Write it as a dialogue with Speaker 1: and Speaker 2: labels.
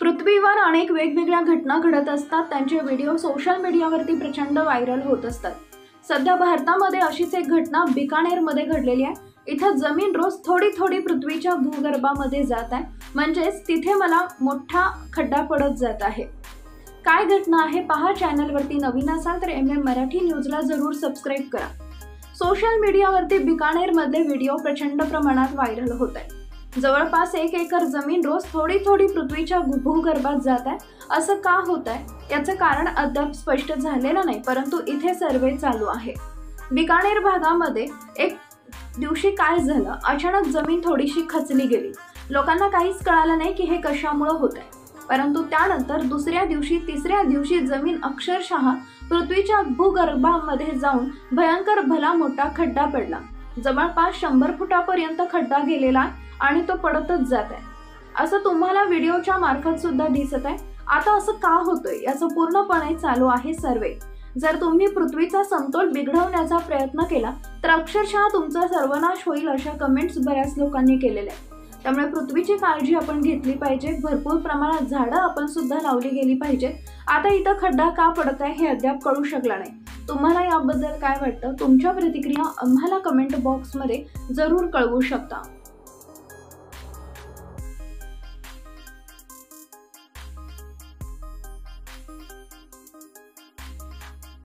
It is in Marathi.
Speaker 1: पृथ्वीवर अनेक वेगवेगळ्या घटना घडत असतात। त्यांचे व्हिडिओ सोशल मीडियावरती प्रचंड व्हायरल होत असतात। सध्या भारतामध्ये अशीच एक घटना बिकानेरमध्ये घडलेली आहे। इथं जमीन रोज थोडी थोडी पृथ्वीच्या भूगर्भामध्ये जात आहे, म्हणजेच तिथे मला मोठा खड्डा पडत जात आहे। काय घटना आहे पहा। चॅनलवरती नवीन असाल तर MM मराठी न्यूजला जरूर सबस्क्राइब करा। सोशल मीडियावरती बिकानेरमधले व्हिडिओ प्रचंड प्रमाणात व्हायरल होत आहे। जवळपास 1 एकर जमीन रोज थोडी थोडी पृथ्वीच्या भूगर्भात जात आहे। असं का होत आहे याचं कारण अद्याप स्पष्ट झालेलं नाही, परंतु इथे सर्वे चालू आहे। बिकानेर भागामध्ये एक दिवशी काय झालं, अचानक जमीन थोडीशी खचली गेली। लोकांना काहीच कळालं नाही की हे कशामुळे होत आहे, परंतु त्यानंतर दुसऱ्या दिवशी तिसऱ्या दिवशी जमीन अक्षरशः पृथ्वीच्या भूगर्भामध्ये जाऊन भयंकर भला मोठा खड्डा पडला। जवळपास 100 फुटापर्यंत खड्डा गेलेला आणि तो पडतच जात आहे, असं तुम्हाला व्हिडिओच्या मार्फत सुद्धा दिसत आहे। आता असं का होतंय याचं पूर्णपणे चालू आहे सर्वे। जर तुम्ही पृथ्वीचा समतोल बिघडवण्याचा प्रयत्न केला तर अक्षरशः तुमचा सर्वनाश होईल, अशा कमेंट्स बऱ्याच लोकांनी केलेल्या आहेत। त्यामुळे पृथ्वीची काळजी आपण घेतली पाहिजे। भरपूर प्रमाणात झाडं आपण सुद्धा लावली गेली पाहिजे। आता इथं खड्डा का पडत आहे हे अद्याप कळू शकला नाही। तुम्हाला याबद्दल काय वाटतं? तुमच्या प्रतिक्रिया आम्हाला कमेंट बॉक्समध्ये जरूर कळवू शकता।